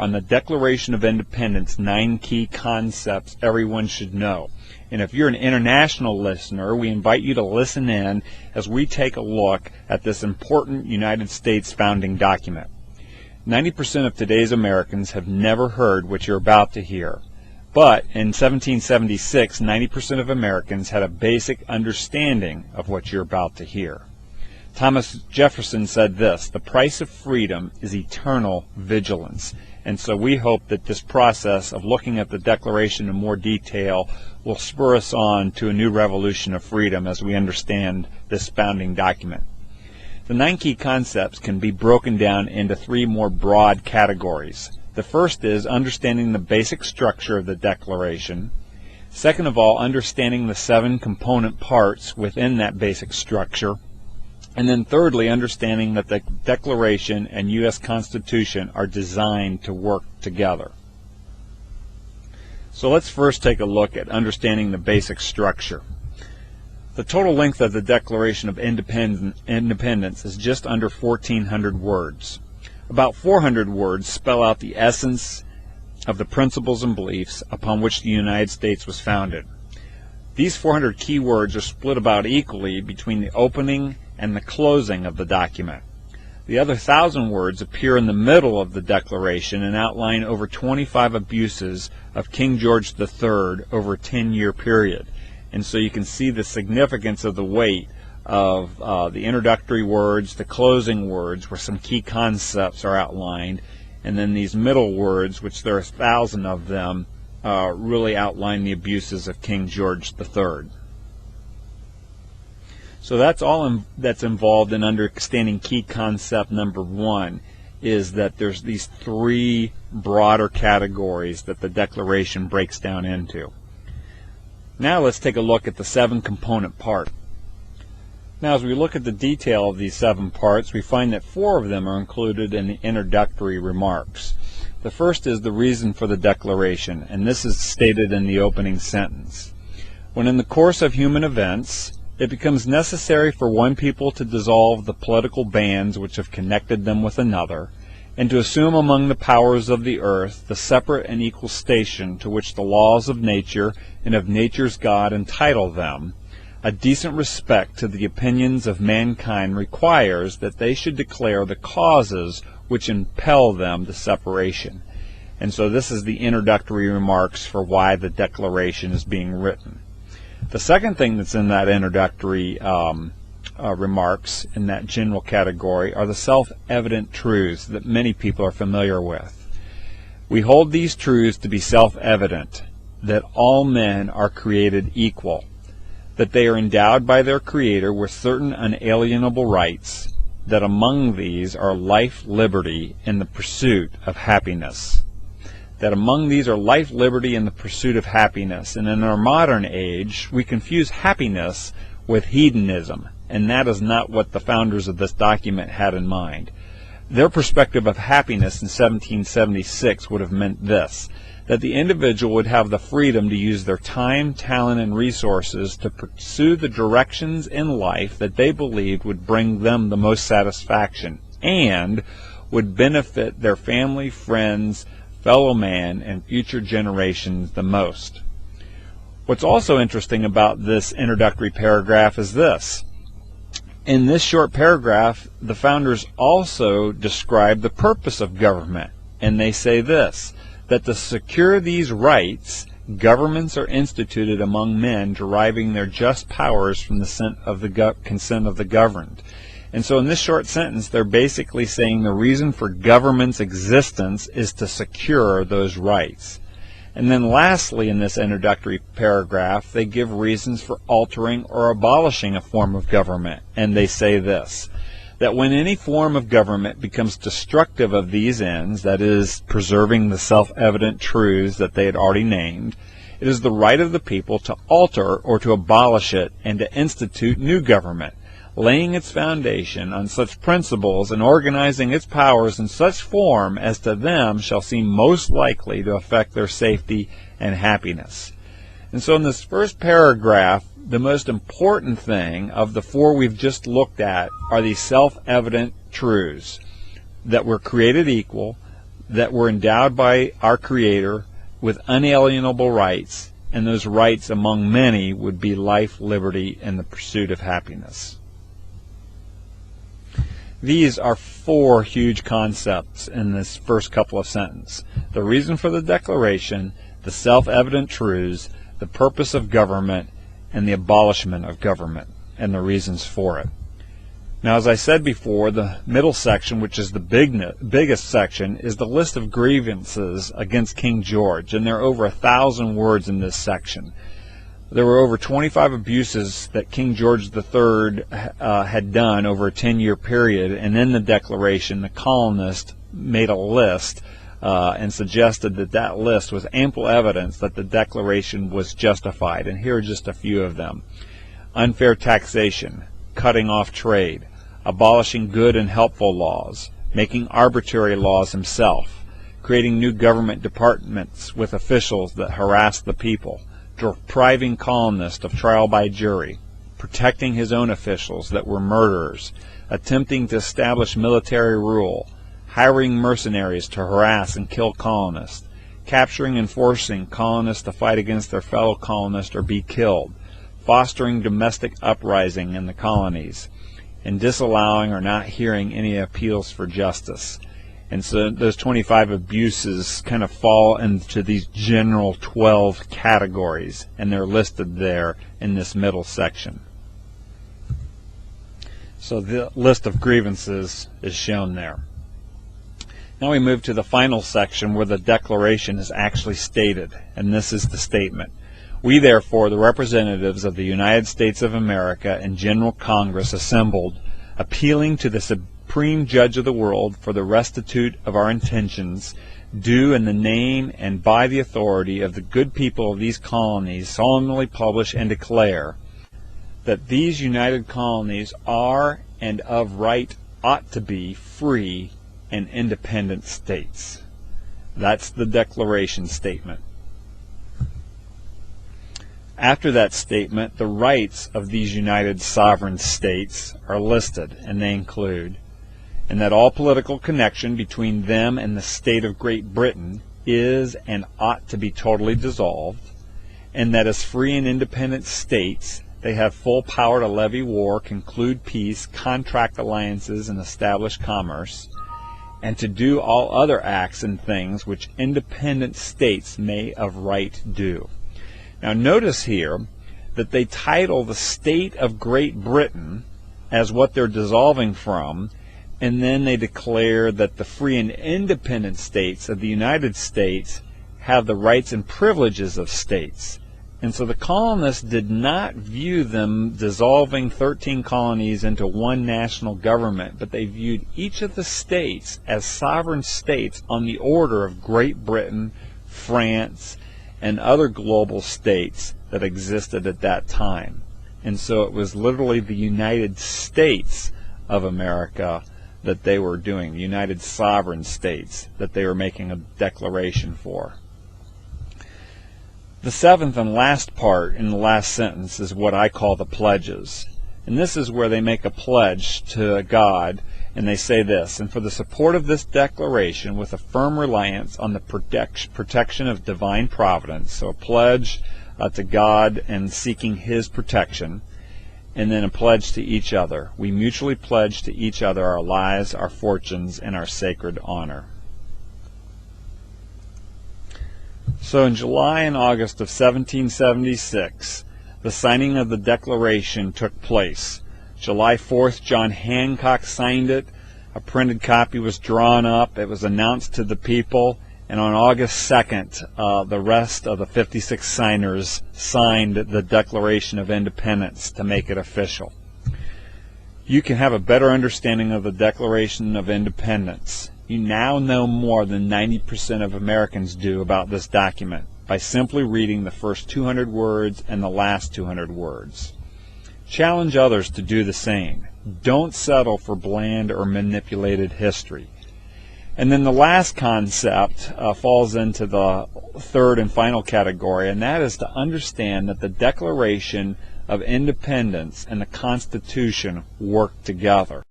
on the Declaration of Independence, 9 key concepts everyone should know. And if you're an international listener, we invite you to listen in as we take a look at this important United States founding document. 90% of today's Americans have never heard what you're about to hear. But in 1776, 90% of Americans had a basic understanding of what you're about to hear. Thomas Jefferson said this: "The price of freedom is eternal vigilance." And so we hope that this process of looking at the Declaration in more detail will spur us on to a new revolution of freedom as we understand this founding document. The 9 key concepts can be broken down into 3 more broad categories. The first is understanding the basic structure of the Declaration. Second of all, understanding the 7 component parts within that basic structure. And then thirdly, understanding that the Declaration and U.S. Constitution are designed to work together. So let's first take a look at understanding the basic structure. The total length of the Declaration of Independence is just under 1,400 words. About 400 words spell out the essence of the principles and beliefs upon which the United States was founded. These 400 key words are split about equally between the opening and the closing of the document. The other 1,000 words appear in the middle of the Declaration and outline over 25 abuses of King George III over a 10-year period. And so you can see the significance of the weight of the introductory words, the closing words, where some key concepts are outlined, and then these middle words, which there are 1,000 of them, really outline the abuses of King George III. So that's all that's involved in understanding key concept number 1, is that there's these 3 broader categories that the Declaration breaks down into. Now let's take a look at the 7 component parts. Now as we look at the detail of these 7 parts, we find that 4 of them are included in the introductory remarks. The first is the reason for the Declaration, and this is stated in the opening sentence. When in the course of human events, it becomes necessary for one people to dissolve the political bands which have connected them with another, and to assume among the powers of the earth the separate and equal station to which the laws of nature and of nature's God entitle them, a decent respect to the opinions of mankind requires that they should declare the causes which impel them to separation. And so this is the introductory remarks for why the Declaration is being written. The second thing that's in that introductory remarks, in that general category, are the self-evident truths that many people are familiar with. We hold these truths to be self-evident, that all men are created equal, that they are endowed by their Creator with certain unalienable rights, that among these are life, liberty, and the pursuit of happiness. That among these are life, liberty, and the pursuit of happiness. And in our modern age, we confuse happiness with hedonism, and that is not what the founders of this document had in mind. Their perspective of happiness in 1776 would have meant this: that the individual would have the freedom to use their time, talent, and resources to pursue the directions in life that they believed would bring them the most satisfaction and would benefit their family, friends, fellow man, and future generations the most. What's also interesting about this introductory paragraph is this. In this short paragraph, the founders also describe the purpose of government, and they say this: that to secure these rights, governments are instituted among men deriving their just powers from the consent of the governed. And so in this short sentence, they're basically saying the reason for government's existence is to secure those rights. And then lastly, in this introductory paragraph, they give reasons for altering or abolishing a form of government. And they say this: that when any form of government becomes destructive of these ends, that is, preserving the self-evident truths that they had already named, it is the right of the people to alter or to abolish it and to institute new government, laying its foundation on such principles and organizing its powers in such form as to them shall seem most likely to affect their safety and happiness. And so in this first paragraph, the most important thing of the 4 we've just looked at are these self-evident truths: that we're created equal, that we're endowed by our Creator with unalienable rights, and those rights among many would be life, liberty, and the pursuit of happiness. These are four huge concepts in this first couple of sentences: the reason for the Declaration, the self-evident truths, the purpose of government, and the abolishment of government, and the reasons for it. Now, as I said before, the middle section, which is the biggest section, is the list of grievances against King George, and there are over 1,000 words in this section. There were over 25 abuses that King George III had done over a 10-year period, and in the Declaration, the colonists made a list and suggested that that list was ample evidence that the Declaration was justified, and here are just a few of them: unfair taxation, cutting off trade, abolishing good and helpful laws, making arbitrary laws himself, creating new government departments with officials that harass the people, depriving colonists of trial by jury, protecting his own officials that were murderers, attempting to establish military rule, hiring mercenaries to harass and kill colonists, capturing and forcing colonists to fight against their fellow colonists or be killed, fostering domestic uprising in the colonies, and disallowing or not hearing any appeals for justice. And so those 25 abuses kind of fall into these general 12 categories, and they're listed there in this middle section. So the list of grievances is shown there. Now we move to the final section where the Declaration is actually stated, and this is the statement. We, therefore, the representatives of the United States of America and General Congress assembled, appealing to the Supreme Judge of the world for the restitute of our intentions, do in the name and by the authority of the good people of these colonies, solemnly publish and declare that these united colonies are and of right ought to be free and independent states. That's the Declaration statement. After that statement, the rights of these united sovereign states are listed, and they include: and that all political connection between them and the state of Great Britain is and ought to be totally dissolved, and that as free and independent states they have full power to levy war, conclude peace, contract alliances, and establish commerce, and to do all other acts and things which independent states may of right do. Now notice here that they title the state of Great Britain as what they're dissolving from, and then they declare that the free and independent states of the United States have the rights and privileges of states. And so the colonists did not view them dissolving 13 colonies into one national government, but they viewed each of the states as sovereign states on the order of Great Britain, France, and other global states that existed at that time. And so it was literally the United States of America that they were doing, the United Sovereign States that they were making a declaration for. The seventh and last part in the last sentence is what I call the pledges. And this is where they make a pledge to God, and they say this: and for the support of this declaration with a firm reliance on the protection of divine providence, so a pledge to God and seeking His protection, and then a pledge to each other. We mutually pledge to each other our lives, our fortunes, and our sacred honor. So in July and August of 1776, the signing of the Declaration took place. July 4th, John Hancock signed it. A printed copy was drawn up. It was announced to the people. And on August 2nd, the rest of the 56 signers signed the Declaration of Independence to make it official. You can have a better understanding of the Declaration of Independence. You now know more than 90% of Americans do about this document by simply reading the first 200 words and the last 200 words. Challenge others to do the same. Don't settle for bland or manipulated history. And then the last concept falls into the third and final category, and that is to understand that the Declaration of Independence and the Constitution work together.